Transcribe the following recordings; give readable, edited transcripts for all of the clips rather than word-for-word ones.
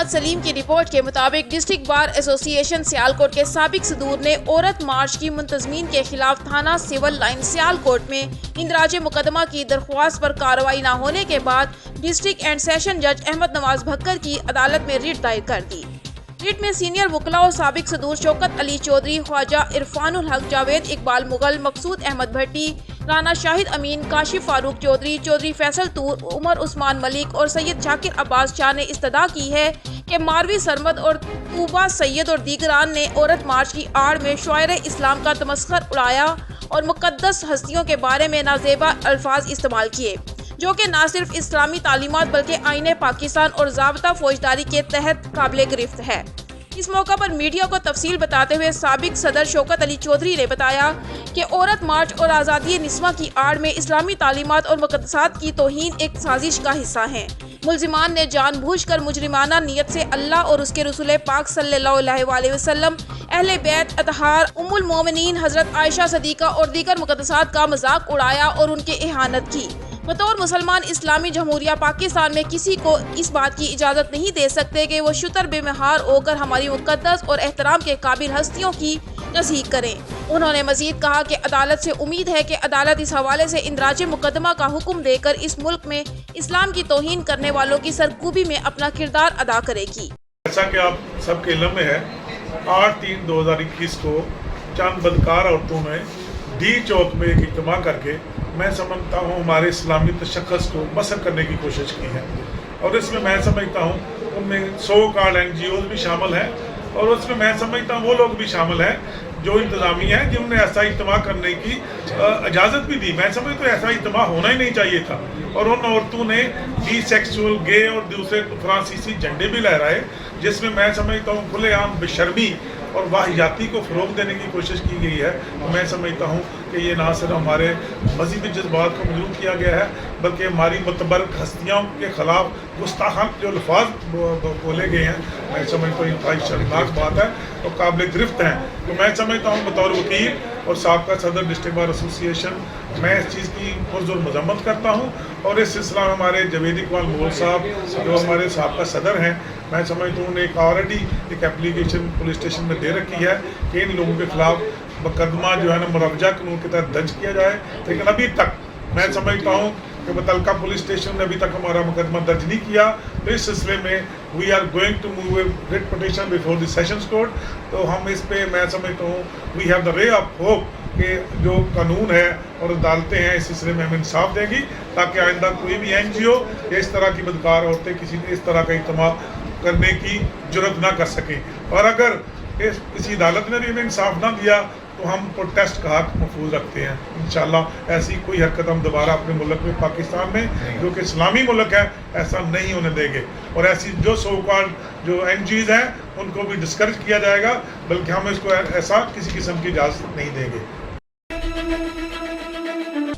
محمد سلیم کی رپورٹ کے مطابق ڈسٹرکٹ بار ایسوسی ایشن سیالکوٹ کے سابق صدور نے عورت مارچ کی منتظمین کے خلاف تھانہ سول لائن سیالکوٹ میں اندراج مقدمہ کی درخواست پر کارروائی نہ ہونے کے بعد ڈسٹرکٹ اینڈ سیشن جج احمد نواز بھکر کی عدالت میں ریٹ دائر کر دی۔ ریٹ میں سینئر وکلاء اور سابق صدور شوکت علی چودھری، خواجہ عرفان الحق، جاوید اقبال مغل، مقصود احمد بھٹی، رانا شاہد امین، کاشف فاروق چودھری، چودھری فیصل طور، عمر عثمان ملک اور سید شاکر عباس شاہ نے استدعا کی ہے کہ ماروی سرمد اور طوبہ سید اور دیگران نے عورت مارچ کی آڑ میں شعائر اسلام کا تمسخر اڑایا اور مقدس ہستیوں کے بارے میں نازیبا الفاظ استعمال کیے، جو کہ نہ صرف اسلامی تعلیمات بلکہ آئین پاکستان اور ضابطہ فوجداری کے تحت قابل گرفت ہے۔ اس موقع پر میڈیا کو تفصیل بتاتے ہوئے سابق صدر شوکت علی چودھری نے بتایا کہ عورت مارچ اور آزادی نسواں کی آڑ میں اسلامی تعلیمات اور مقدسات کی توہین ایک سازش کا حصہ ہیں۔ ملزمان نے جان بوجھ کر مجرمانہ نیت سے اللہ اور اس کے رسول پاک صلی اللہ علیہ وسلم، اہل بیت اطہار، ام المومنین حضرت عائشہ صدیقہ اور دیگر مقدسات کا مذاق اڑایا اور ان کی اہانت کی۔ بطور مسلمان اسلامی جمہوریہ پاکستان میں کسی کو اس بات کی اجازت نہیں دے سکتے کہ وہ شتر بے مہار ہو کر ہماری مقدس اور احترام کے قابل ہستیوں کی تصحیح کریں۔ انہوں نے مزید کہا کہ عدالت سے امید ہے کہ عدالت اس حوالے سے اندراج مقدمہ کا حکم دے کر اس ملک میں اسلام کی توہین کرنے والوں کی سرکوبی میں اپنا کردار ادا کرے گی۔ جیسا کہ آپ سب کے علم میں ہے، 8/3/2021 کو چند بدکار عورتوں نے ڈی چوک میں ایک اجتماع کر کے میں سمجھتا ہوں ہمارے اسلامی تشخص کو مسخ کرنے کی کوشش کی ہے، اور اس میں سمجھتا ہوں ان میں سو کارڈ NGOs بھی شامل ہیں، اور اس میں سمجھتا ہوں وہ لوگ بھی شامل ہیں جو انتظامیہ ہیں جنہوں نے ایسا اجتماع کرنے کی اجازت بھی دی۔ میں سمجھتا ہوں ایسا اجتماع ہونا ہی نہیں چاہیے تھا، اور ان عورتوں نے بی سیکسول، گے اور دوسرے فرانسیسی جھنڈے بھی لہرائے، جس میں سمجھتا ہوں کھلے عام بشرمی اور واحیاتی کو فروغ دینے کی کوشش کی گئی ہے۔ تو میں سمجھتا ہوں کہ یہ نہ صرف ہمارے مذہبی جذبات کو مجروح کیا گیا ہے، بلکہ ہماری متبرک ہستیوں کے خلاف گستاخانہ جو الفاظ بولے گئے ہیں، میں سمجھتا ہوں انتہائی شرمناک بات ہے اور قابل گرفت ہیں۔ تو میں سمجھتا ہوں بطور وکیل اور سابقہ صدر ڈسٹرکٹ بار ایسوسی ایشن میں اس چیز کی پرزور مذمت کرتا ہوں، اور اس سلسلہ میں ہمارے جاوید اقبال مغل صاحب جو ہمارے سابقہ صدر ہیں، میں سمجھتا ہوں انہیں آلریڈی ایک اپلیکیشن پولیس اسٹیشن میں دے رکھی ہے کہ ان لوگوں کے خلاف مقدمہ جو ہے نا مروجہ قانون کے تحت درج کیا جائے، لیکن ابھی تک میں سمجھتا ہوں کہ متعلقہ پولیس اسٹیشن نے ابھی تک ہمارا مقدمہ درج نہیں کیا۔ تو اس سلسلے میں we are going to move a writ petition before the sessions court. تو ہم اس پہ میں سمجھتا ہوں وی ہیو دا رے آف ہوپ کہ جو قانون ہے اور عدالتیں ہیں اس سلسلے میں ہمیں انصاف دے گی، تاکہ آئندہ کوئی بھی NGO یا اس طرح کی بدکار عورتیں کسی اس طرح کا اجتماع کرنے کی جرت نہ کر سکیں۔ اور اگر کسی عدالت نے بھی ہمیں انصاف نہ دیا تو ہم پروٹیسٹ کا حق محفوظ رکھتے ہیں۔ انشاءاللہ ایسی کوئی حرکت ہم دوبارہ اپنے ملک میں، پاکستان میں جو کہ اسلامی ملک ہے، ایسا نہیں ہونے دیں گے، اور ایسی جو سو کالڈ جو NGOs ہیں ان کو بھی ڈسکریج کیا جائے گا، بلکہ ہم اس کو ایسا کسی قسم کی اجازت نہیں دیں گے۔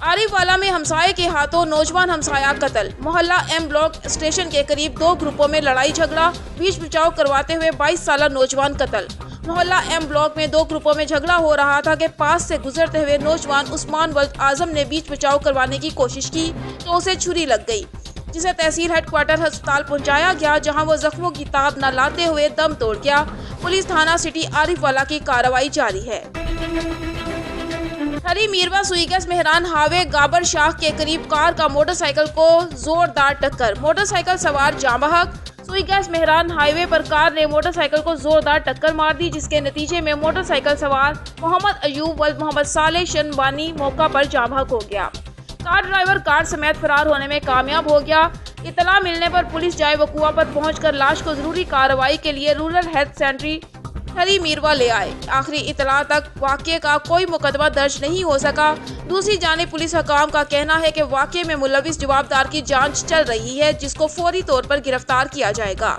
عارف والا میں ہمسائے کے ہاتھوں نوجوان ہمسایہ قتل، محلہ M بلاک اسٹیشن کے قریب دو گروپوں میں لڑائی جھگڑا، بیچ بچاؤ کرواتے ہوئے 22 سالہ نوجوان قتل۔ محلہ M بلاک میں دو گروپوں میں جھگڑا ہو رہا تھا کہ پاس سے گزرتے ہوئے نوجوان عثمان ولد اعظم نے بیچ بچاؤ کروانے کی کوشش کی تو اسے چھری لگ گئی، جسے تحصیل ہیڈ کوارٹر ہسپتال پہنچایا گیا، جہاں وہ زخموں کی تاب نہ لاتے ہوئے دم توڑ گیا۔ پولیس تھانہ سٹی عارف والا کی کارروائی جاری ہے۔ ہری میروا سوئی گیس مہران ہاوے گابر شاہ کے قریب کار کا موٹر سائیکل کو زوردار ٹکر، موٹر سائیکل سوار جاں بحق۔ سوئی گیس مہران ہائی وے پر کار نے موٹر سائیکل کو زوردار ٹکر مار دی، جس کے نتیجے میں موٹر سائیکل سوار محمد ایوب ولد محمد صالح شنبانی موقع پر جاں بحق ہو گیا۔ کار ڈرائیور کار سمیت فرار ہونے میں کامیاب ہو گیا۔ اطلاع ملنے پر پولیس جائے وقوع پر پہنچ کر لاش کو ضروری کارروائی کے لیے رورل ہیلتھ سینٹر ہری میروا لے آئے۔ آخری اطلاع تک واقعے کا کوئی مقدمہ درج نہیں ہو سکا۔ دوسری جانب پولیس حکام کا کہنا ہے کہ واقعے میں ملوث جوابدار کی جانچ چل رہی ہے، جس کو فوری طور پر گرفتار کیا جائے گا۔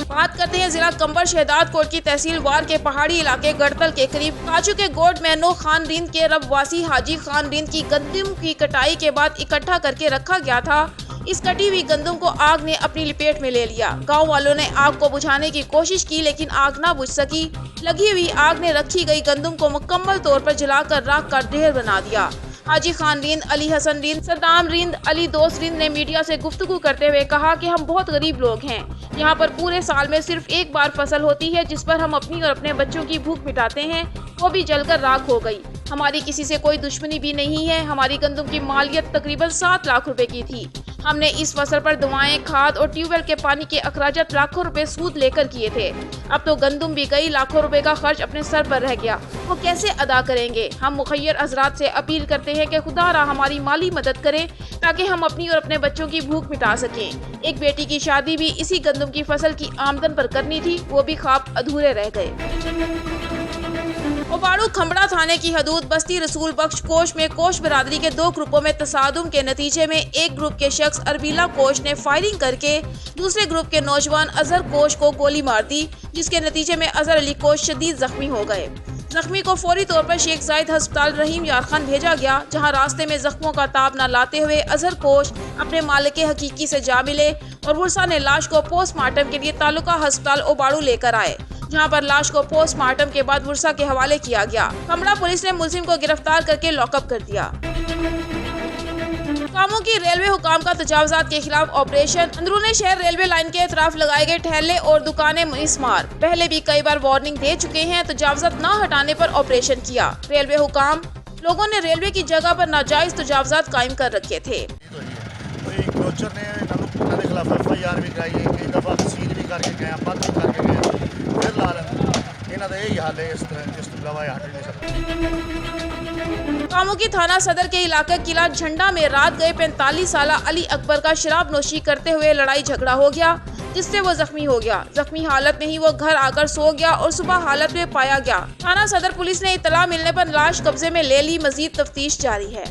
بات کرتے ہیں ضلع کمبر شہداد کوٹ کی تحصیل وار کے پہاڑی علاقے گڑتل کے قریب کاچو کے گوڈ مینو خان رند کے ربواسی حاجی خان رند کی گندم کی کٹائی کے بعد اکٹھا کر کے رکھا گیا تھا۔ اس کٹی ہوئی گندم کو آگ نے اپنی لپیٹ میں لے لیا۔ گاؤں والوں نے آگ کو بجھانے کی کوشش کی لیکن آگ نہ بجھ سکی۔ لگی ہوئی آگ نے رکھی گئی گندم کو مکمل طور پر جلا کر راکھ کا ڈھیر بنا دیا۔ हाजी खान रिंद, अली हसन रिंद, सद्दाम रिंद, अली दोस्त रिंद ने मीडिया से गुफ्तगू करते हुए कहा कि हम बहुत गरीब लोग हैं। यहाँ पर पूरे साल में सिर्फ एक बार फसल होती है जिस पर हम अपनी और अपने बच्चों की भूख मिटाते हैं, वो भी जलकर राख हो गई। हमारी किसी से कोई दुश्मनी भी नहीं है। हमारी गंदम की मालियत तकरीबन 7 लाख रुपए की थी। हमने इस फसल पर दवाएं, खाद और ट्यूबवेल के पानी के अखराजात लाखों रुपए सूद लेकर किए थे। अब तो गंदम भी गई, लाखों रुपए का खर्च अपने सर पर रह गया, वो कैसे अदा करेंगे? हम मुखय्यर हजरात से अपील करते हैं कि खुदारा हमारी माली मदद करें ताकि हम अपनी और अपने बच्चों की भूख मिटा सकें। एक बेटी की शादी भी इसी गंदम की फसल की आमदन पर करनी थी, वो भी ख्वाब अधूरे रह गए। ओबाड़ू खंबड़ा थाने की हदूद बस्ती रसूल बख्श कोश में कोश बरादरी के 2 ग्रुपों में तसादुम के नतीजे में एक ग्रुप के शख्स अरबीला कोश ने फायरिंग करके दूसरे ग्रुप के नौजवान अजहर कोश को गोली मार दी, जिसके नतीजे में अजहर अली कोश शदीद जख्मी हो गए। जख्मी को फौरी तौर पर शेख जायद अस्पताल रहीम यार खान भेजा गया, जहां रास्ते में जख्मों का ताब न लाते हुए अजहर कोश अपने मालिक हकीकी से जा मिले और वर्षा ने लाश को पोस्टमार्टम के लिए तालुका अस्पताल ओबाड़ू लेकर आए, जहां पर लाश को पोस्टमार्टम के बाद वर्षा के हवाले किया गया। खंबड़ा पुलिस ने मुलजिम को गिरफ्तार करके लॉकअप कर दिया। कामों की रेलवे हुकाम का तजावजात के खिलाफ ऑपरेशन। अंदरूनी शहर रेलवे लाइन के अतराफ लगाए गए ठहले और दुकानें मिसमार। पहले भी कई बार वार्निंग दे चुके हैं, तजावजात न हटाने पर ऑपरेशन किया। रेलवे हुकाम लोगों ने रेलवे की जगह पर नाजायज तजावजात कायम कर रखे थे। कामों की थाना सदर के इलाके किला झंडा में रात गए 45 साला अली अकबर का शराब नोशी करते हुए लड़ाई झगड़ा हो गया, जिससे वो जख्मी हो गया। जख्मी हालत में ही वो घर आकर सो गया और सुबह हालत में पाया गया। थाना सदर पुलिस ने इतला मिलने पर लाश कब्जे में ले ली, मजीद तफ्तीश जारी है।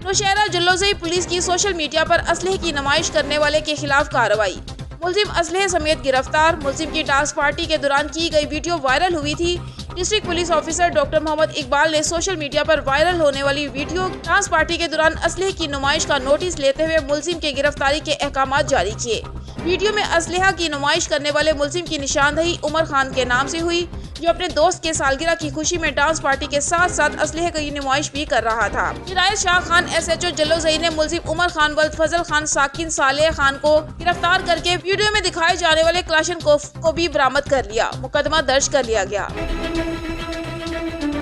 नौशहरा जल्लोज़ई पुलिस की सोशल मीडिया पर असलहे की नुमाइश करने वाले के खिलाफ कार्रवाई। मुलजिम असलहे समेत गिरफ्तार। मुलजिम की डांस पार्टी के दौरान की गई वीडियो वायरल हुई थी। District police officer doctor Mohammad Iqbal ने सोशल मीडिया पर वायरल होने वाली वीडियो डांस पार्टी के दौरान असलहे की नुमाइश का नोटिस लेते हुए मुलजिम के गिरफ्तारी के अहकाम जारी किए। वीडियो में असलहा की नुमाइश करने वाले मुलजिम की निशानदही उमर खान के नाम से हुई, जो अपने दोस्त के सालगिरह की खुशी में डांस पार्टी के साथ साथ असलहे की नुमाइश भी कर रहा था। हिदायत शाह खान SHO जल्लोज़ई ने मुलजिम उमर खान वल्द फजल खान साकिन सालेह खान को गिरफ्तार करके वीडियो में दिखाए जाने वाले क्लाशनकोफ को भी बरामद कर लिया। मुकदमा दर्ज कर लिया गया।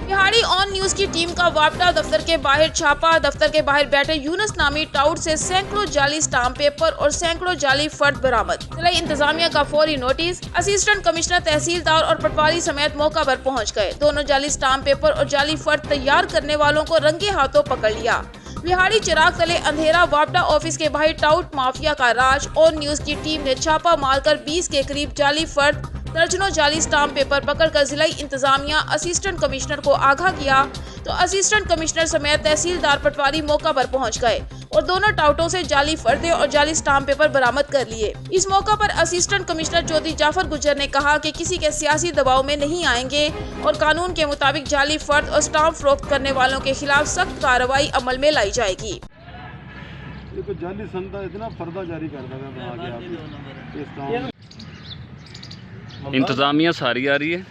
बिहाड़ी ऑन न्यूज की टीम का वापडा दफ्तर के बाहर छापा। दफ्तर के बाहर बैठे यूनुस नामी टाउट से सैकड़ों जाली स्टाम्प पेपर और सैकड़ों जाली फर्द बरामद। जिला इंतजामिया का फौरी नोटिस। असिस्टेंट कमिश्नर, तहसीलदार और पटवारी समेत मौका पर पहुंच गए। दोनों जाली स्टाम्प पेपर और जाली फर्द तैयार करने वालों को रंगे हाथों पकड़ लिया। बिहाड़ी चिराग तले अंधेरा वापडा ऑफिस के बाहर टाउट माफिया का राज। ऑन न्यूज की टीम ने छापा मारकर 20 के करीब जाली फर्द, दर्जनों जाली स्टाम्प पेपर पकड़कर जिला इंतजामिया असिस्टेंट कमिश्नर को आगाह किया, तो असिस्टेंट कमिश्नर समेत तहसीलदार, पटवारी मौका पर पहुंच गए और दोनों टाउटों से जाली फर्दे और जाली स्टाम्प पेपर बरामद कर लिए। इस मौका पर असिस्टेंट कमिश्नर चौधरी जाफर गुज्जर ने कहा कि किसी के सियासी दबाव में नहीं आएंगे और कानून के मुताबिक जाली फर्द और स्टाम्प फरोख्त करने वालों के खिलाफ सख्त कार्रवाई अमल में लाई जाएगी। जाली संता इतना फर्दा जारी करता था। इंतज़ामिया सारी आ रही है,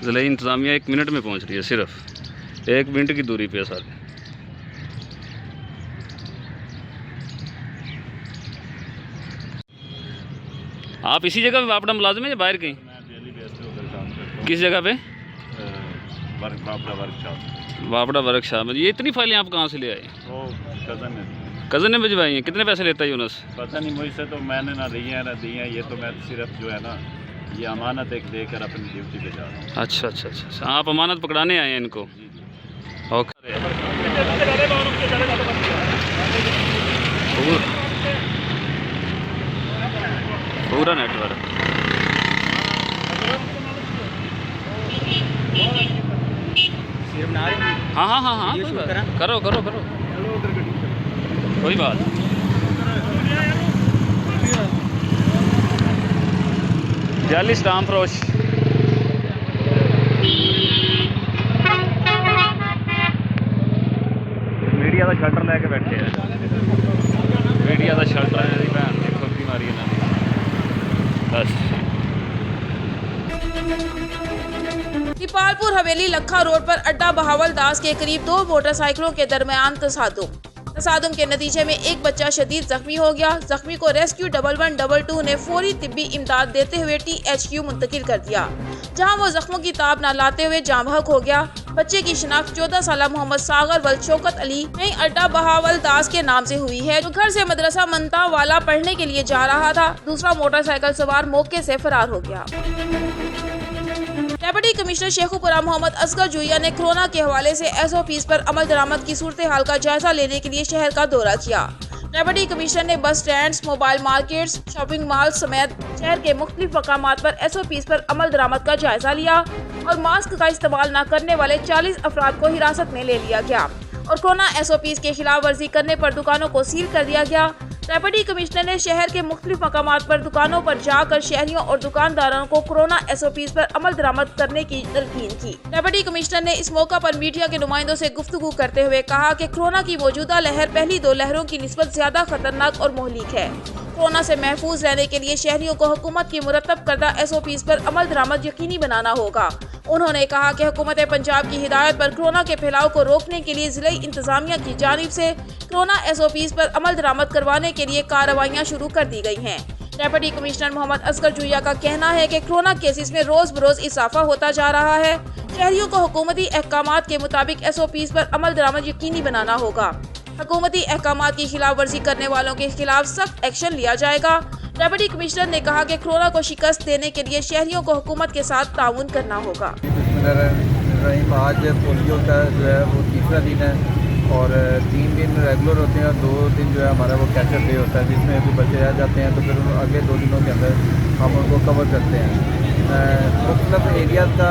ज़िला इंतज़ामिया 1 मिनट में पहुंच रही है, सिर्फ 1 मिनट की दूरी पे है सारे। आप इसी जगह पे वापडा मुलाजिम है या बाहर कहीं? किस जगह पे? वापडा वर्कशॉप में। ये इतनी फाइलें आप कहाँ से ले आए? कज़न ने भिजवाई हैं। कितने पैसे लेता है यूनुस? पता नहीं, मुझसे तो मैंने ना दी है ना दी है। ये तो मैं सिर्फ जो है ना, ये अमानत एक देकर अपनी ड्यूटी पे जा रहा हूँ। अच्छा अच्छा अच्छा, आप अमानत पकड़ाने आए हैं इनको? ओके। पूरा नेटवर्क। हाँ हाँ हाँ हाँ, करो करो करो, कोई बात। जाली स्टाम्प फरोश। मीडिया का शटर लैके बैठे हैं। मीडिया का शटर है भैन देखो की मारी इन्होंने बस। دیپالپور حویلی لکھا روڈ پر اڈا بہاول داس کے قریب دو موٹر سائیکلوں کے درمیان تصادم کے نتیجے میں ایک بچہ شدید زخمی ہو گیا۔ زخمی کو ریسکیو 1122 نے فوری طبی امداد دیتے ہوئے THQ منتقل کر دیا، جہاں وہ زخموں کی تاب نہ لاتے ہوئے جاں بحق ہو گیا۔ بچے کی شناخت 14 سالہ محمد ساغر ول شوکت علی نئی اڈا بہاول داس کے نام سے ہوئی ہے، جو گھر سے مدرسہ منتا والا پڑھنے کے لیے جا رہا تھا۔ دوسرا موٹر سائیکل سوار موقع سے فرار ہو گیا۔ ڈپٹی کمشنر شیخوپورہ محمد اصغر جوئیہ نے کورونا کے حوالے سے SOPs پر عمل درآمد کی صورتحال کا جائزہ لینے کے لیے شہر کا دورہ کیا۔ ڈپٹی کمشنر نے بس stands, mobile markets, shopping malls سمیت شہر کے مختلف مقامات پر SOPs پر عمل درآمد کا جائزہ لیا اور ماسک کا استعمال نہ کرنے والے 40 افراد کو حراست میں لے لیا گیا اور کورونا SOPs کے خلاف ورزی کرنے پر دکانوں کو سیل کر دیا گیا۔ ڈپٹی کمشنر نے شہر کے مختلف مقامات پر دکانوں پر جا کر شہریوں اور دکانداروں کو کورونا SOPs پر عمل درآمد کرنے کی تلقین کی۔ ڈپٹی کمشنر نے اس موقع پر میڈیا کے نمائندوں سے گفتگو کرتے ہوئے کہا کہ کورونا کی موجودہ لہر پہلی دو لہروں کی نسبت زیادہ خطرناک اور مہلک ہے۔ کورونا سے محفوظ رہنے کے لیے شہریوں کو حکومت کی مرتب کردہ SOPs پر عمل درآمد یقینی بنانا ہوگا۔ انہوں نے کہا کہ حکومت پنجاب کی ہدایت پر کورونا کے پھیلاؤ کو روکنے کے لیے ضلعی انتظامیہ کی جانب سے کورونا SOPs پر عمل درآمد کروانے کے لیے کارروائیاں شروع کر دی گئی ہیں۔ ڈپٹی کمشنر محمد اصغر جوئیہ کا کہنا ہے کہ کورونا کیسز میں روز بروز اضافہ ہوتا جا رہا ہے۔ شہریوں کو حکومتی احکامات کے مطابق SOPs پر عمل درآمد یقینی بنانا ہوگا۔ حکومتی احکامات کی خلاف ورزی کرنے والوں کے خلاف سخت ایکشن لیا جائے گا۔ ڈپٹی کمشنر نے کہا کہ کورونا کو شکست دینے کے لیے شہریوں کو حکومت کے ساتھ تعاون کرنا ہوگا۔ آج پولیو کا جو ہے وہ تیسرا دن ہے اور 3 دن ریگولر ہوتے ہیں اور 2 دن جو ہے ہمارا وہ کیچ اپ ڈے ہوتا ہے، جس میں کوئی بچے رہ جاتے ہیں تو پھر اگلے 2 دنوں کے اندر ہم ان کو کور کرتے ہیں۔ مختلف ایریاز کا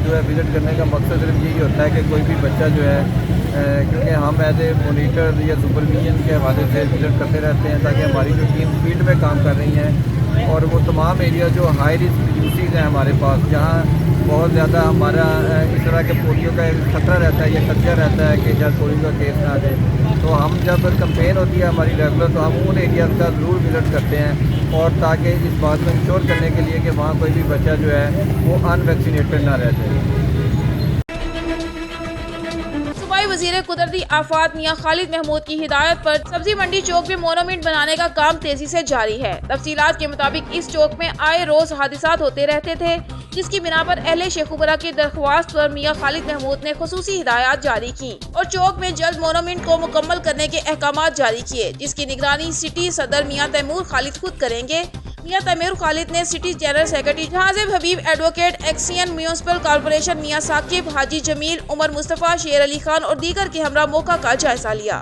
جو ہے وزٹ کرنے کا مقصد صرف یہی ہوتا ہے کہ کوئی بھی بچہ جو ہے، کیونکہ ہم ایز اے مونیٹر یا سپرویژن کے حوالے سے وزٹ کرتے رہتے ہیں تاکہ ہماری جو ٹیم فیلڈ میں کام کر رہی ہیں اور وہ تمام ایریا جو ہائی رسک یوسیز ہیں ہمارے پاس، جہاں بہت زیادہ ہمارا اس طرح کے پولیو کا خطرہ رہتا ہے یا خدشہ رہتا ہے کہ جب پولیو کا کیس نہ آ جائے، تو ہم جب کمپین ہوتی ہے ہماری ریگولر تو ہم ان ایریاز کا ضرور وزٹ کرتے ہیں اور تاکہ اس بات کو انشور کرنے کے لیے کہ وہاں کوئی بھی بچہ جو ہے وہ ان ویکسینیٹڈ نہ رہ جائے۔ صوبائی وزیر قدرتی آفات میاں خالد محمود کی ہدایت پر سبزی منڈی چوک میں مونومنٹ بنانے کا کام تیزی سے جاری ہے۔ تفصیلات کے مطابق اس چوک میں آئے روز حادثات ہوتے رہتے تھے، جس کی بنا پر اہل شیخوپورہ کی درخواست پر میاں خالد محمود نے خصوصی ہدایات جاری کی اور چوک میں جلد مونومنٹ کو مکمل کرنے کے احکامات جاری کیے، جس کی نگرانی سٹی صدر میاں تیمور خالد خود کریں گے۔ میاں تیمور خالد نے سٹی جنرل سیکرٹری جہازب حبیب، ایڈوکیٹ ایکسین میونسپل کارپوریشن میاں ثاقب، حاجی جمیل، عمر مصطفیٰ، شیر علی خان اور دیگر کے ہمراہ موقع کا جائزہ لیا۔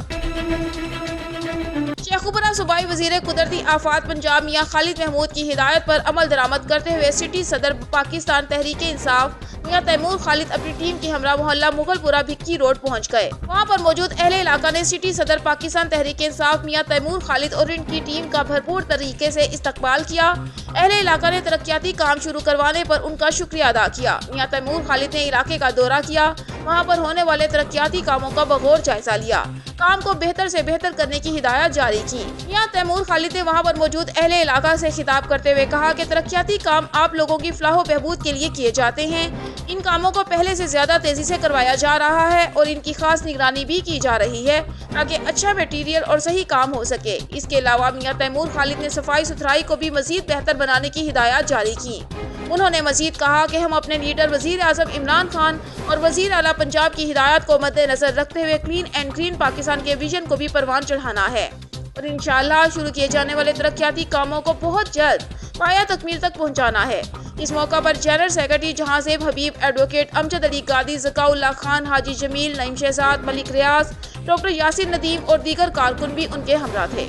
شیخوپورہ صوبائی وزیر قدرتی آفات پنجاب میاں خالد محمود کی ہدایت پر عمل درآمد کرتے ہوئے سٹی صدر پاکستان تحریک انصاف میاں تیمور خالد اپنی ٹیم کے ہمراہ محلہ مغل پورہ بھکی روڈ پہنچ گئے۔ وہاں پر موجود اہل علاقہ نے سٹی صدر پاکستان تحریک انصاف میاں تیمور خالد اور ان کی ٹیم کا بھرپور طریقے سے استقبال کیا۔ اہل علاقہ نے ترقیاتی کام شروع کروانے پر ان کا شکریہ ادا کیا۔ میاں تیمور خالد نے علاقے کا دورہ کیا، وہاں پر ہونے والے ترقیاتی کاموں کا بغور جائزہ لیا، کام کو بہتر سے بہتر کرنے کی ہدایت جاری کی۔ میاں تیمور خالد نے وہاں پر موجود اہل علاقہ سے خطاب کرتے ہوئے کہا کہ ترقیاتی کام آپ لوگوں کی فلاح و بہبود کے لیے کیے جاتے ہیں، ان کاموں کو پہلے سے زیادہ تیزی سے کروایا جا رہا ہے اور ان کی خاص نگرانی بھی کی جا رہی ہے تاکہ اچھا میٹیریل اور صحیح کام ہو سکے۔ اس کے علاوہ میاں تیمور خالد نے صفائی ستھرائی کو بھی مزید بہتر بنانے کی ہدایات جاری کی۔ انہوں نے مزید کہا کہ ہم اپنے لیڈر وزیر اعظم عمران خان اور وزیر اعلیٰ پنجاب کی ہدایات کو مد نظر رکھتے ہوئے کلین اینڈ گرین پاکستان کے ویژن کو بھی پروان چڑھانا ہے اور انشاءاللہ شروع کیے جانے والے ترقیاتی کاموں کو بہت جلد پایہ تکمیل تک پہنچانا ہے۔ اس موقع پر جنرل سیکرٹری جہازب حبیب، ایڈوکیٹ امجد علی قادری، ذکاء اللہ خان، حاجی جمیل، نعیم شہزاد، ملک ریاض، ڈاکٹر یاسر ندیم اور دیگر کارکن بھی ان کے ہمراہ تھے۔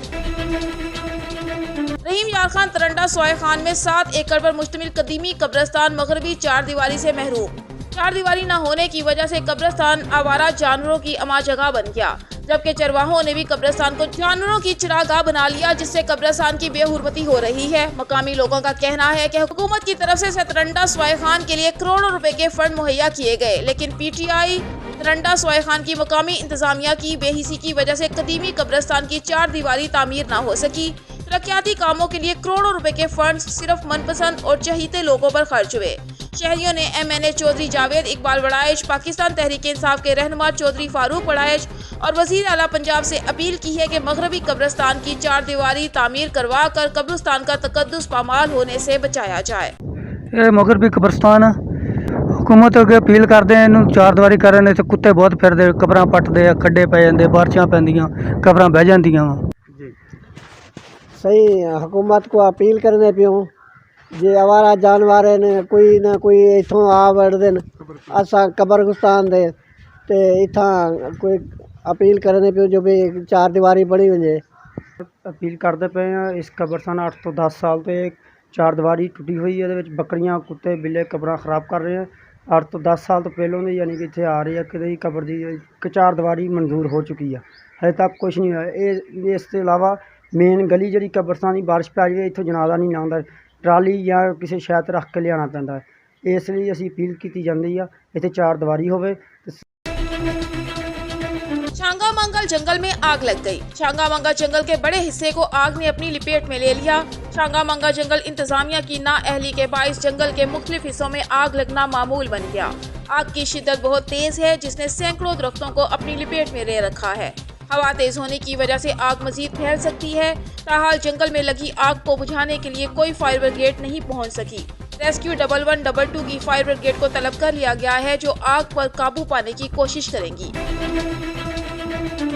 رحیم یار خان ترنڈا سوائے خان میں 7 ایکڑ پر مشتمل قدیمی قبرستان مغربی 4 دیواری سے محروم۔ 4 دیواری نہ ہونے کی وجہ سے قبرستان آوارہ جانوروں کی اما جگہ بن گیا، جبکہ چرواہوں نے بھی قبرستان کو جانوروں کی چراگاہ بنا لیا، جس سے قبرستان کی بے حرمتی ہو رہی ہے۔ مقامی لوگوں کا کہنا ہے کہ حکومت کی طرف سے ترنڈا سوائے خان کے لیے کروڑوں روپے کے فنڈ مہیا کیے گئے، لیکن PTI ترنڈا سوائے خان کی مقامی انتظامیہ کی بے حسی کی وجہ سے قدیمی قبرستان کی 4 دیواری تعمیر نہ ہو سکی۔ ترقیاتی کاموں کے لیے کروڑوں روپے کے فنڈز صرف من پسند اور چہیتے لوگوں پر خرچ ہوئے۔ शहरियों ने MNA चौधरी जावेद इकबाल वड़ाइश, पाकिस्तान तहरीक इंसाफ के रहनुमा चौधरी फारूक वड़ाइश और वजीर आला पंजाब से अपील की है कि मगरबी कब्रिस्तान की 4 दीवारी तामीर करवा कर कब्रिस्तान का तकद्दुस पामाल होने से बचाया जाए। ਇਹ ਮਗਰਬੀ ਕਬਰਸਤਾਨ ਆ। हुकूमत अगे अपील करते हैं इनू 4 दीवारी करने से कुत्ते बहुत फिरते, कबरां पटते, खड्डे पै जाते, बारिशां पैंदियां, कबरां बह जांदियां वा। सही हुकूमत को अपील करने पे हूँ जे आवारा जानवर ने कोई ना कोई इथों आ वड़दे न असा कब्रिस्तान दे ते इत्थां कोई अपील करने पे जो भी 4 दीवारी बनी हुई अपील करते पे हैं इस कब्रिस्तान 8 तो 10 साल तो 4 दीवारी टुटी हुई है, बकरियां कुत्ते बिल्ले कबरां खराब कर रहे हैं। 8 तो 10 साल तो पहलों ने यानी कि इतने आ रही है कि कबर की 4 दीवारी मंजूर हो चुकी है, हले तक कुछ नहीं होया। इस अलावा मेन गली जी कब्रिस्तान की बारिश पै जाए इतों जनाजा नहीं लंघदा, ट्राली या किसी शहर रख के लिया पैंदा है। इसलिए असी अपील की जाती है इतने 4 दीवारी होवे। छांगा मंगल जंगल में आग लग गई। छांगा मंगल जंगल के बड़े हिस्से को आग ने अपनी लपेट में ले लिया। छांगा मंगल जंगल इंतजामिया की नाअहली के बाइस जंगल के मुख्तलिफ हिस्सों में आग लगना मामूल बन गया। आग की शिद्दत बहुत तेज है जिसने सैकड़ों दरख्तों को अपनी लपेट में ले रखा है। हवा तेज होने की वजह से आग मजीद फैल सकती है। ताहाल जंगल में लगी आग को बुझाने के लिए कोई फायर ब्रिगेड नहीं पहुंच सकी। रेस्क्यू 1112 की फायर ब्रिगेड को तलब कर लिया गया है जो आग पर काबू पाने की कोशिश करेंगी।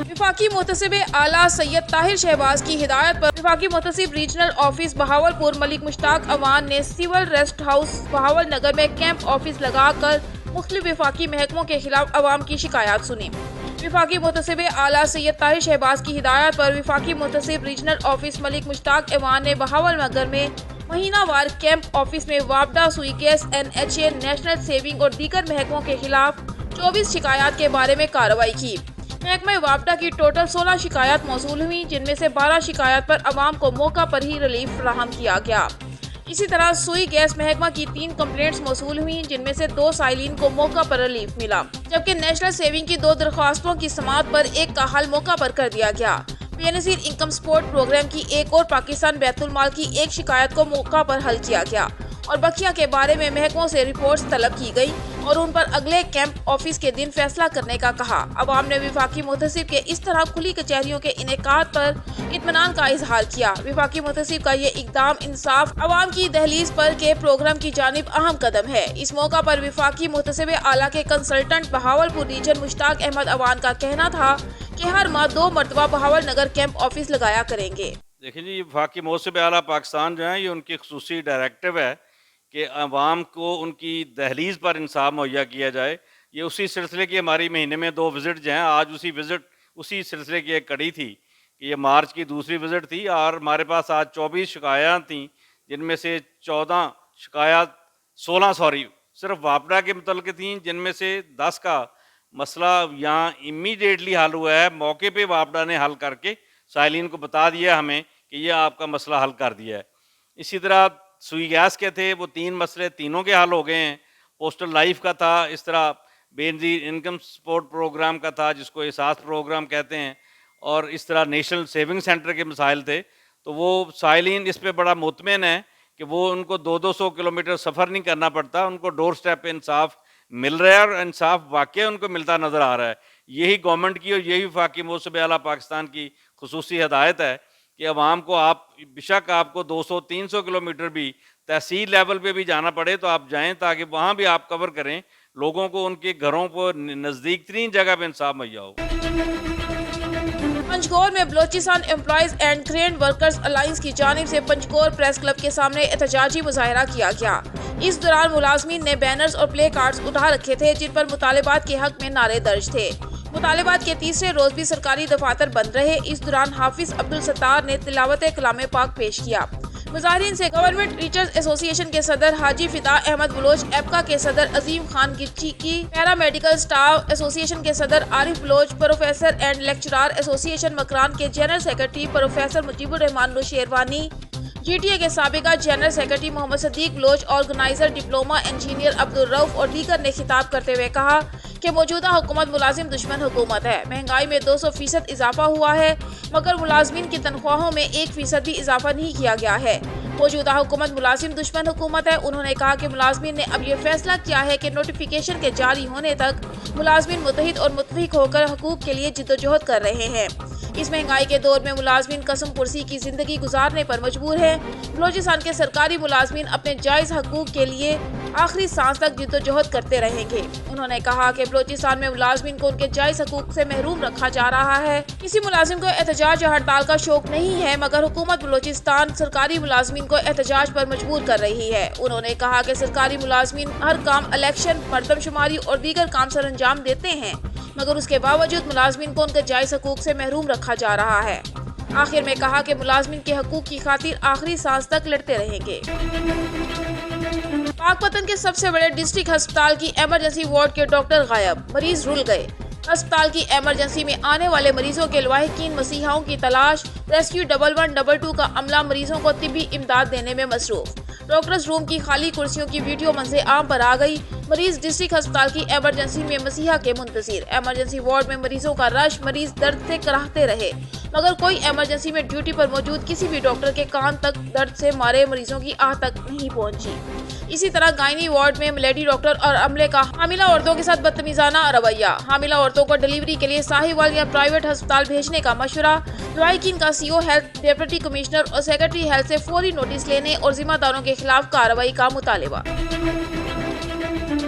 विफाकी मुहतसिब आला सैयद ताहिर शहबाज की हिदायत पर विफाकी मुहतसिब रीजनल ऑफिस बहावलपुर मलिक मुश्ताक अवान ने सिविल रेस्ट हाउस बहावल नगर में कैंप ऑफिस लगाकर मुख्तलिफ विफाकी महकमों के खिलाफ अवाम की शिकायत सुनी। विफाकी मुहतसिब आला सैयद ताहिर शहबाज की हिदायत पर विफाकी मुहतसिब रीजनल ऑफिस मलिक मुश्ताक अवान ने बहावल नगर में महीनावार कैंप ऑफिस में वापडा, सुई गैस, NHA, नेशनल सेविंग और दीगर महकमों के खिलाफ 24 शिकायत के बारे में कार्रवाई की। महकमा वापडा की टोटल 16 शिकायत मौसूल हुई जिनमें से 12 शिकायत पर अवाम को मौका पर ही रिलीफ फराहम किया गया। इसी तरह सुई गैस महकमा की 3 कंप्लेंट्स मौसूल हुई जिनमें से 2 साइलिन को मौका पर रिलीफ मिला, जबकि नेशनल सेविंग की 2 दरख्वास्तों की समाअत पर एक का हल मौका पर कर दिया गया। बेनज़ीर इनकम सपोर्ट प्रोग्राम की एक और पाकिस्तान बैतुल माल की एक शिकायत को मौका पर हल किया गया और बकिया के बारे में महकमों से रिपोर्ट्स तलब की गई और उन पर अगले कैंप ऑफिस के दिन फैसला करने का कहा। अवाम ने विफाकी मुहतसिब के इस तरह खुली कचहरियों के इनेकाद पर इत्मीनान का इजहार किया। विफाकी मुहतसिब का ये इकदाम इंसाफ अवाम की दहलीज पर के प्रोग्राम की जानिब अहम कदम है। इस मौका पर विफाकी मुहतसिब आला के कंसल्टेंट बहावलपुर रीजन मुश्ताक अहमद अवान का कहना था कि हर माह 2 मरतबा बहावल नगर कैंप ऑफिस लगाया करेंगे। देखिए जी, वफाकी मुहतसिब आला पाकिस्तान जो है ये उनकी खुसूसी डायरेक्टिव है कि अवाम को उनकी दहलीज पर इंसाफ मुहैया किया जाए। ये उसी सिलसिले की हमारी महीने में 2 विज़िट जो हैं, आज उसी सिलसिले की एक कड़ी थी कि ये मार्च की दूसरी विज़िट थी और हमारे पास आज 24 शिकायत थी जिनमें से 16 सिर्फ वापडा के मुतल्लिक़ थी, जिनमें से 10 का मसला यहाँ इमीडिएटली हल हुआ है। मौके पे वापडा ने हल करके साइलिन को बता दिया हमें कि ये आपका मसला हल कर दिया है। इसी तरह सुई गैस के थे वो 3 मसले तीनों के हल हो गए हैं। पोस्टल लाइफ का था, इस तरह बेनज़ीर इनकम सपोर्ट प्रोग्राम का था जिसको एहसास प्रोग्राम कहते हैं, और इस तरह नेशनल सेविंग सेंटर के मसाइल थे। तो वो साइलिन इस पे बड़ा मुतमिन है कि वो उनको 200 किलोमीटर सफ़र नहीं करना पड़ता, उनको डोर स्टेप पे इंसाफ मिल रहा है और इंसाफ वाकई उनको मिलता नज़र आ रहा है। यही गवर्नमेंट की और यही वफाकी मुहतसिब आला पाकिस्तान की खुसूसी हदायत है कि अवाम को आप बेशक आपको 200-300 किलोमीटर भी तहसील लेवल पे भी जाना पड़े तो आप जाएं ताकि वहाँ भी आप कवर करें, लोगों को उनके घरों पर नज़दीक तरीन जगह पे इंसाफ मुहैया हो। पंचगोर में Balochistan employees and crane workers alliance की जानिब से पंचगोर प्रेस क्लब के सामने एहतजाजी मुजाहरा किया गया। इस दौरान मुलाजमीन ने बैनर्स और प्ले कार्ड्स उठा रखे थे जिन पर मुतालिबात के हक में नारे दर्ज थे। मुतालिबात के तीसरे रोज भी सरकारी दफातर बंद रहे। इस दौरान हाफिज अब्दुल सत्तार ने तिलावत कलाम पाक पेश किया। मुजाहिरीन से गवर्नमेंट टीचर्स एसोसिएशन के सदर हाजी फिदा अहमद बलोच, एपका के सदर अजीम खान गिच्ची की, पैरा मेडिकल स्टाफ एसोसिएशन के सदर Arif Baloch, professor and lecturer association Makran के general secretary professor Mujibur Rahman Nosherwani, GTA के साबिका general secretary Mohammad Sadiq Baloch, organiser diploma engineer Abdul Rauf और दीगर ने खिताब करते हुए कहा कि मौजूदा हुकूमत मुलाजिम दुश्मन हुकूमत है। महंगाई में 200% इजाफा हुआ है मगर मुलाजमीन की तनख्वाहों में 1% भी इजाफा नहीं किया गया है। मौजूदा हुकूमत मुलाजिम दुश्मन हुकूमत है। उन्होंने कहा कि मुलाजमीन ने अब ये फैसला किया है कि नोटिफिकेशन के जारी होने तक मुलाजमीन मुत्तहिद और मुत्तफिक होकर हकूक के लिए जिद्दोजहद कर रहे हैं। इस महंगाई के दौर में मुलाजमीन कसम पुरसी की जिंदगी गुजारने पर मजबूर है। बलोचिस्तान के सरकारी मुलाजमीन अपने जायज हकूक के लिए आखिरी सांस तक जिद्दोजहद करते रहेंगे। उन्होंने कहा कि बलोचिस्तान में मुलाजमीन को उनके जायज हकूक से महरूम रखा जा रहा है। किसी मुलाजिम को एहतजाज या हड़ताल का शौक नहीं है, मगर हुकूमत बलोचिस्तान सरकारी मुलाजमीन को एहतजाज पर मजबूर कर रही है। उन्होंने कहा कि सरकारी मुलाजमीन हर काम इलेक्शन, मर्दमशुमारी और दीगर काम सर अंजाम देते हैं, मगर उसके बावजूद मुलाजमीन को उनके जायज हकूक से महरूम रखा जा रहा है। आखिर में कहा कि मुलाजमीन के हकूक की खातिर आखिरी सांस तक लड़ते रहेंगे। पाकपतन के सबसे बड़े डिस्ट्रिक्ट अस्पताल की इमरजेंसी वार्ड के डॉक्टर गायब, मरीज रुल गए। अस्पताल की इमरजेंसी में आने वाले मरीजों के लवाहिकीन मसीहाओं की तलाश, रेस्क्यू 1112 का अमला मरीजों को तिब्बी इमदाद देने में मसरूफ। डॉक्टर्स रूम की खाली कुर्सियों की वीडियो मंज़र आम पर आ गई। मरीज डिस्ट्रिक्ट अस्पताल की इमरजेंसी में मसीहा के मुंतज़िर। इमरजेंसी वार्ड में मरीजों का रश, मरीज दर्द से कराहते रहे, मगर कोई इमरजेंसी में ड्यूटी पर मौजूद किसी भी डॉक्टर के कान तक दर्द से मारे मरीजों की आह तक नहीं पहुंची। इसी तरह गायनी वार्ड में लेडी डॉक्टर और अमले का हामिला औरतों के साथ बदतमीजाना रवैया। हामिला औरतों को डिलीवरी के लिए साहिवाल या प्राइवेट अस्पताल भेजने का मशवरा। लवाहिकीन का सीओ हेल्थ, डिप्टी कमिश्नर और सेक्रेटरी हेल्थ से फौरी नोटिस लेने और जिम्मेदारों के खिलाफ कार्रवाई का मुतालिबा।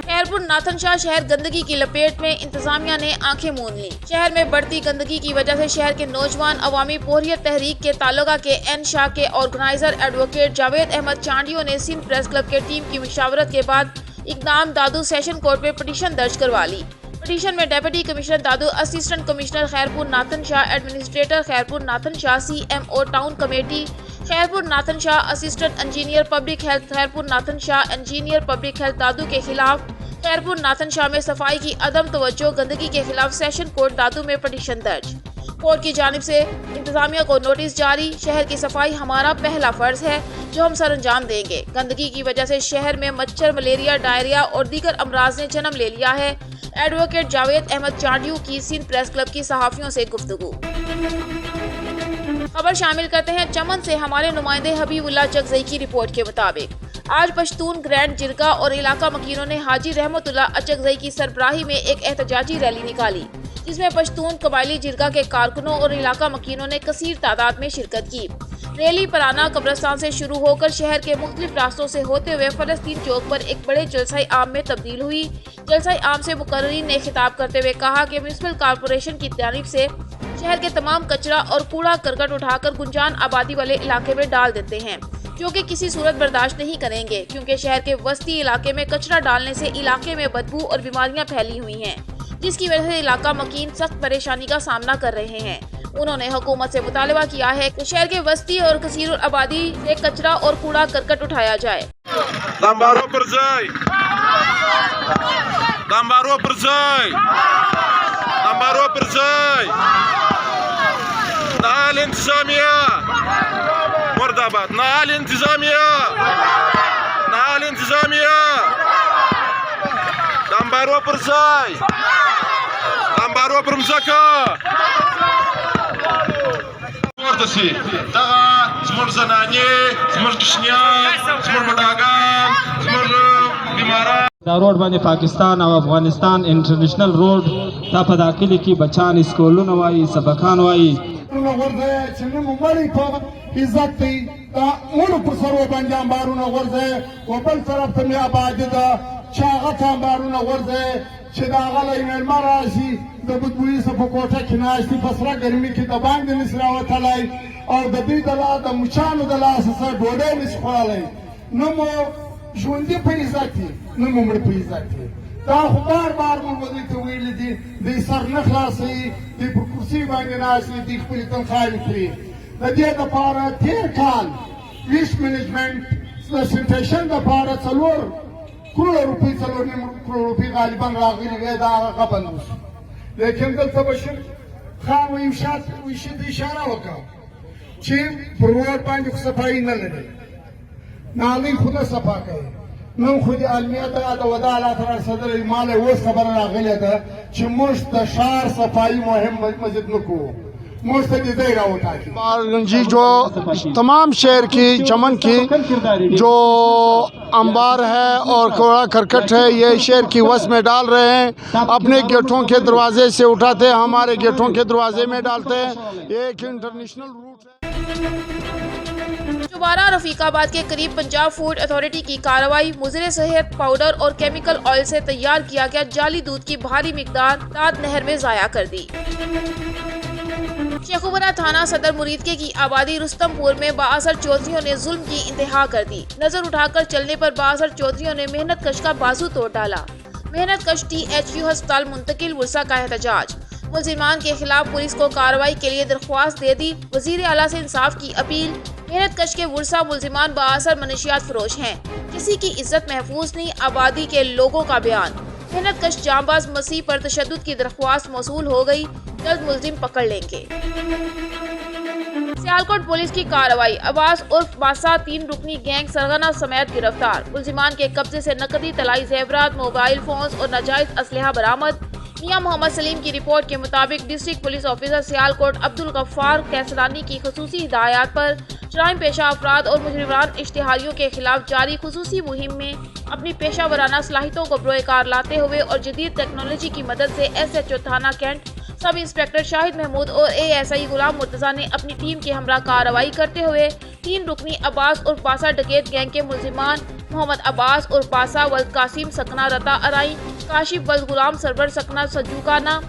खैरपुर नाथनशाह शहर गंदगी की लपेट में, इंतजामिया ने आंखें मूंद ली। शहर में बढ़ती गंदगी की वजह से शहर के नौजवान अवामी पोहरियत तहरीक के तालुका के एन शाह के ऑर्गेनाइजर एडवोकेट जावेद अहमद चांडियों ने सिंध प्रेस क्लब के टीम की मुशावरत के बाद इकदाम दादू सेशन कोर्ट में पिटीशन दर्ज करवा ली। पिटीशन में deputy commissioner Dadu, assistant commissioner Khairpur Nathan Shah, administrator Khairpur Nathan Shah, CMO town committee Khairpur Nathan Shah, assistant engineer public health Khairpur Nathan Shah, engineer public health Dadu के खिलाफ खैरपुर नाथनशाह में सफाई की अदम तवज्जो, गंदगी के खिलाफ सेशन कोर्ट दादू में पिटीशन दर्ज। कोर्ट की जानिब से इंतजामिया को नोटिस जारी। शहर की सफाई हमारा पहला फर्ज है जो हम सर अंजाम देंगे। गंदगी की वजह से शहर में मच्छर, मलेरिया, डायरिया और दीगर अमराज ने जन्म ले लिया है। एडवोकेट जावेद अहमद चांडियों की सिंध प्रेस क्लब की सहाफियों से गुफ्तगू। खबर शामिल करते हैं चमन से। हमारे नुमाइंदे हबीबुल्लाह चकजई की रिपोर्ट के मुताबिक आज पश्तून ग्रैंड जिरगा और इलाका मकीनों ने हाजी रहमतुल्लाह अचकजई की सरबराही में एक एहतजाजी रैली निकाली, जिसमें पश्तून कबायली जिरगा के कारकुनों और इलाका मकीनों ने कसीर तादाद में शिरकत की। रैली पराना कब्रिस्तान से शुरू होकर शहर के मुख्तलिफ रास्तों से होते हुए फलस्तीन चौक पर एक बड़े जलसा आम में तब्दील हुई। जलसा आम से मुकर्रीन ने खिताब करते हुए कहा कि म्युनिसिपल कॉरपोरेशन की जानिब से शहर के तमाम कचरा और कूड़ा करकट उठाकर गुंजान आबादी वाले इलाके में डाल देते हैं, जो कि किसी सूरत बर्दाश्त नहीं करेंगे, क्योंकि शहर के वस्ती इलाके में कचरा डालने से इलाके में बदबू और बीमारियां फैली हुई हैं, जिसकी वजह से इलाका मकीन सख्त परेशानी का सामना कर रहे हैं। उन्होंने हुकूमत से मुतालबा किया है कि शहर के वस्ती और कसीर आबादी से कचरा और कूड़ा करकट उठाया जाए। मुर्दाबाद नाल इंतजामिया दंबारो परसाई दंबारो परमसका ورتسي دغه زمر زنانه زمر کشنیان زمر مداګان زمر بیماران دا روډ باندې پاکستان او افغانستان انټرنیشنل روډ دا په داخلي کې بچان اسکولونه وایي سبقان وایي ورځه چې موږ مړی په عزت دی دا موږ په سرو باندې امبارونه ورځه او بل طرف ته میا آباد ده چې هغه ته امبارونه ورځه چې دا غلې مېلمه راشي د بدبویي څخه په کوټه کې ناشتي په سره ګرمي کې د باندې نشي راوتلی او د دوی د لا د مچانو د لاسه سره ډوډۍ نشي خوړلی. نه مو ژوندي په عزت دي نه مو مړه په عزت دي. دا خو بار بار موږ دوی ته ویلي دي دوی سر نه خلاصوي، دوی په کرسۍ باندې ناست دي، دوی خپلې تنخواوې خوري. د دې دپاره تېر کال ویسټ منیجمنټ د سنټیشن دپاره 4 کروڑ روپۍ 4.5 کروڑ روپۍ غالبا راغلي وې، دا هغه بند وشو. لیکن دلته بشیر خان وایي شاته اشاره وکړه چې په روډ باندې خو صفایي نه لري، نالۍ خو نه صفا کوي. نن خو د عالمیه ته د ودا الله تعالی صدر مال اوس خبره راغلې ده چې موږ د ښار صفایي مهم مسجد نه کوو، मुस्तकी ज़ेरा उठा जी जो तमाम शहर की चमन की जो अंबार है और कूड़ा करकट है ये शहर की वस में डाल रहे हैं, अपने गेटों के दरवाजे से उठाते हैं, हमारे गेटों के दरवाजे में डालते हैं। ये एक इंटरनेशनल रूट है। दोबारा रफीकाबाद के करीब पंजाब फूड अथॉरिटी की कार्रवाई। मुज़र सेहत पाउडर और केमिकल ऑयल से तैयार किया गया जाली दूध की भारी मिकदार दाद नहर में ज़ाया कर दी। शेखुपरा थाना सदर मुरीदके की आबादी रुस्तमपुर में बाअसर चौधरियों ने जुल्म की इंतहा कर दी। नजर उठाकर चलने पर बाअसर चौधरियों ने मेहनत कश का बाजू तोड़ डाला। मेहनत कश THU अस्पताल मुंतकिल, वुरसा का एहतजाज। मुलजिमान के खिलाफ पुलिस को कार्रवाई के लिए दरख्वास्त दे दी। वजीर आला से इंसाफ की अपील। मेहनत कश के वुरसा मुलजिमान बाअसर मनशियात फरोश हैं, किसी की इज्जत महफूज नहीं, आबादी के लोगों का बयान। मेहनत कश जांबाज मसीह पर तशद्दुद की दरख्वास्त मौसूल हो गई, जल्द मुलजिम पकड़ लेंगे। सियालकोट पुलिस की कार्रवाई। अब्बास उर्फ बासा 3 रुकनी गैंग सरगना समेत गिरफ्तार। मुलजिमान के कब्जे से नकदी, तलाई जेवरात, मोबाइल फोन्स और नाजायज असलहा बरामद। मियां मोहम्मद सलीम की रिपोर्ट के मुताबिक district police officer Sialkot Abdul Ghaffar Kaisrani की खुसूसी हिदायत पर जराइम पेशा अफराद और मुजरिमान इश्तिहारियों के खिलाफ जारी खुसूसी मुहिम में अपनी पेशा वराना सलाहियतों को बरोकार लाते हुए और जदीद टेक्नोलॉजी की मदद से SHO थाना cantt, sub inspector Shahid Mahmood और ASI गुलाम मुर्तजा ने अपनी टीम के हमरा कार्रवाई करते हुए 3 रुकनी अब्बास उर्फ बासा डकैत गैंग के मुलजिमान मोहम्मद अब्बास उर्फ बासा वल्द कासिम सकना रता अराई, काशिफ वल्द गुलाम सरवर सकना सज्जूकाना,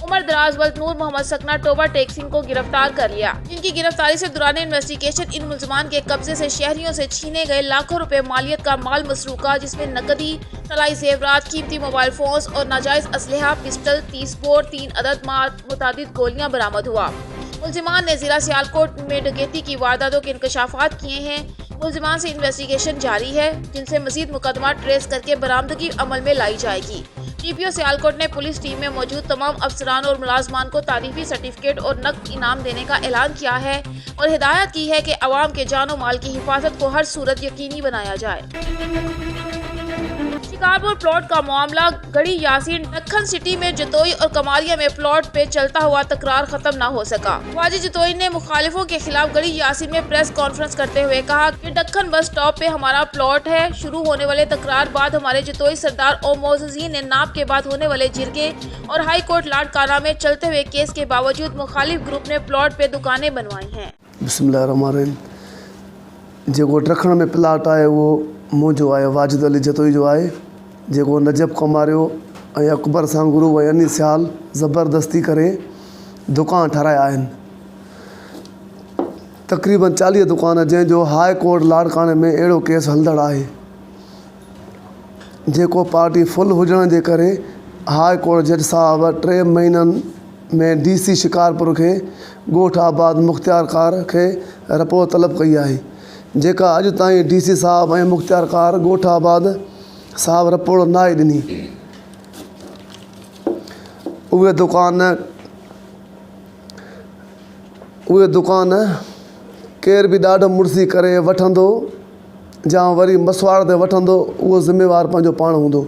उमर दराज वल्द नूर मोहम्मद सकना टोबा टेक्सिंग को गिरफ्तार कर लिया। इनकी गिरफ्तारी से दौरान इन्वेस्टिगेशन इन मुलजिमान के कब्जे से शहरियों से छीने गए लाखों रुपए मालियत का माल मसरूका, जिसमें नकदी, तलाई जेवरात, कीमती मोबाइल फोन्स और नाजायज असलहा, पिस्टल, 30 बोर, 3 अदद मुतादिद गोलियां बरामद हुआ। मुलजिमान ने जिला सियालकोट में डकैती की वारदातों के इंकशाफात किए हैं। मुलजिमान से इन्वेस्टिगेशन जारी है, जिनसे मजीद मुकदमा ट्रेस करके बरामदगी अमल में लाई जाएगी। DPO सियालकोट ने पुलिस टीम में मौजूद तमाम अफसरान और मुलाजमान को तारीफी सर्टिफिकेट और नकद इनाम देने का ऐलान किया है और हिदायत की है कि अवाम के जान और माल की हिफाजत को हर सूरत यकीनी बनाया जाए। शिकारपुर प्लॉट का मामला। गढ़ी यासीन दक्खन सिटी में जतोई और कमारिया में प्लॉट पे चलता हुआ तकरार खत्म न हो सका। वाजिद जतोई ने मुखालिफों के खिलाफ गढ़ी यासीन में प्रेस कॉन्फ्रेंस करते हुए कहा कि दक्खन बस स्टॉप पे हमारा प्लॉट है। शुरू होने वाले तकरार बाद हमारे जतोई सरदार और मोअज़्ज़िज़ीन ने नाप के बाद होने वाले जिरगे और हाई कोर्ट लाड़काना में चलते हुए केस के बावजूद मुखालिफ ग्रुप ने प्लॉट पे दुकानें बनवाई हैं। बिस्मिल्लाहिर्रहमानिर्रहीम। जेको ॾखण में प्लाट आहे उहो मुंहिंजो आहे, वाजिद अली जतोई जो आहे, जेको नजब कमारियो ऐं अकबर सां गुरू ऐं अनी सियाल ज़बरदस्ती करे दुकान ठाराया आहिनि। तक़रीबन 40 दुकान, जंहिंजो हाई कोर्ट लाड़काने में अहिड़ो केस हलंदड़ आहे, जेको पार्टी फुल हुजण जे करे हाई कोर्ट जज साहब 3 महीननि में DC शिकारपुर खे ॻोठ आबाद मुख़्तियार कार खे रिपोर्ट तलब कई आहे, जेका अॼु ताईं DC साहब ऐं मुख़्तियार कार ॻोठ आबाद साहब रिपोर्ट न आहे ॾिनी। उहे दुकान केर बि ॾाढो मुड़सी करे वठंदो या वरी मसवाड़ ते वठंदो, उहो ज़िम्मेवार पंहिंजो पाण हूंदो।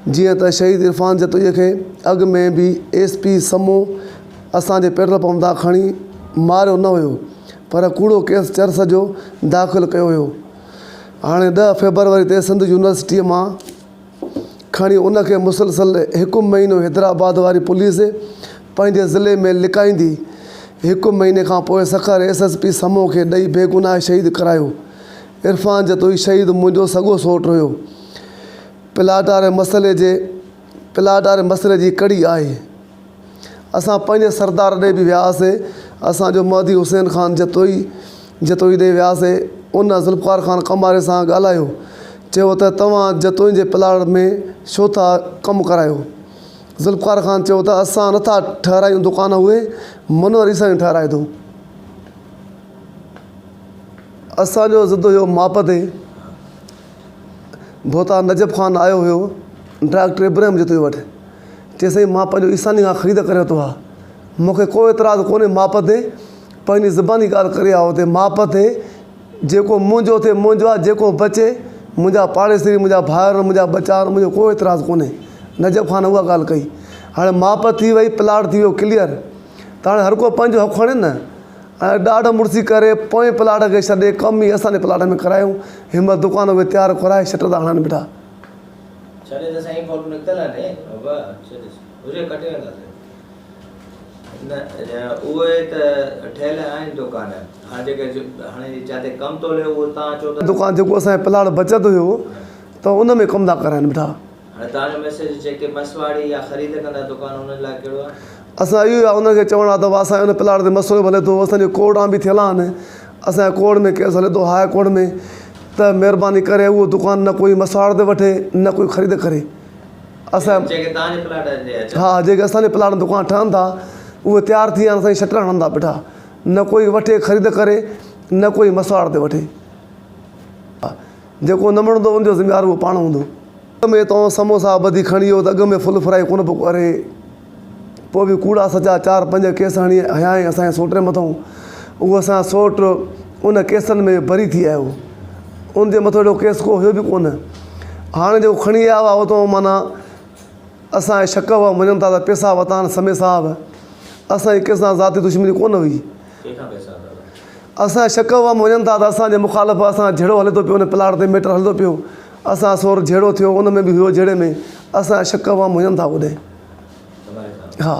जीअं त शहीद इरफान जतोईअ खे अॻु में बि SP समूह असांजे पेट्रोल पंप तां खणी मारियो न हुयो, पर कूड़ो केस चर्च जो दाख़िल कयो हुयो। हाणे 10 फरवरी ते सिंध यूनिवर्सिटीअ मां खणी उनखे मुसलसल 1 महीनो हैदराबाद वारी पुलिस पंहिंजे ज़िले में लिकाईंदी। 1 महीने खां पोइ सखर SSP समूह खे ॾेई बेगुनाह शहीद करायो। इरफान जतोई शहीद मुंहिंजो सॻो सोट हुयो। प्लाट वारे मसइले जी कड़ी आहे। असां पंहिंजे सरदार ॾे बि वियासीं, असांजो महदी हुसैन ख़ान जतोई ॾे वियासीं। उन ज़ुल्फ़कार ख़ान कमारे सां ॻाल्हायो, चयो त तव्हां जतोई जे प्लाट में छो था कमु करायो। ज़ुल्फ़कार ख़ान चयो त असां नथा ठहिरायूं दुकान, उहे मनोहरी सां ठहिराए थो। असांजो ज़िद हुयो माप ते। भोता नजब ख़ान आयो हुयो डॉक्टर इब्राहिम जतोई वटि, चयईं मां पंहिंजो ईसानी खां ख़रीद करे वरितो आहे, मूंखे कोई एतिराज़ु कोन्हे माप ते, पंहिंजी ज़बानी ॻाल्हि करे आहे हुते माप ते। जेको मुंहिंजो थिए मुंहिंजो आहे, जेको बचे मुंहिंजा पाड़ेसरी, मुंहिंजा भाउर, मुंहिंजा बचा, मुंहिंजो कोई एतिराज़ु कोन्हे। नजब ख़ान उहा ॻाल्हि कई। हाणे माप थी वई, प्लाट थी वियो क्लियर। त हाणे हर को पंहिंजो हक़ु खणे न। ऐं ॾाढो मुड़सी करे पोएं प्लाट खे छॾे कमु ई असांजे प्लाट में करायूं। हिमत दुकान उहे तयारु कराए शटर था हणनि वेठा। दुकान जेको असांजो प्लाट बचत हुयो त उन में कमु था कराइनि वेठा। असां इहो आहे उनखे चवणो आहे त असांजे उन प्लाट ते मसइलो हले थो, असांजो कोर्टां बि थियल आहिनि, असांजे कोर्ट में केस हले थो हाई कोर्ट में, त महिरबानी करे उहो दुकान न कोई मसवाड़ ते वठे न कोई ख़रीद करे। असां हा जेके असांजे प्लाट दुकान ठहनि था उहे तयारु थी विया आहिनि, असांजी शटर हणनि था वेठा, न कोई वठे ख़रीद करे न कोई मसवाड़ ते वठे। जेको न मिलंदो उनजो ज़िम्मेवार उहो पाण हूंदो। अॻ में तव्हां समोसा ॿधी खणी वियो त अॻ में फुल फ्राई कोन पियो करे, पोइ बि कूड़ा सॼा 4-5 केस हणी हयाईं असांजे सोटे मथां। उहो असांजो सोट उन केसनि में भरी थी आयो, उनजे मथां एॾो केस को हुयो बि कोन। हाणे जेको खणी आया हुआ उतां माना असांजे शक हुआ मञनि था त पैसा वरिता आहिनि समय साहिब, असांजी कंहिंसां ज़ाती दुश्मनी कोन हुई। असांजा शक हुआ मञनि था त असांजे मुखालिफ़ असां जहिड़ो हले थो पियो उन प्लाट ते मैटर हलंदो पियो, असां सोर जहिड़ो थियो उन में बि हुयो जहिड़े में, असांजा शक हुआ मञनि था होॾे। हा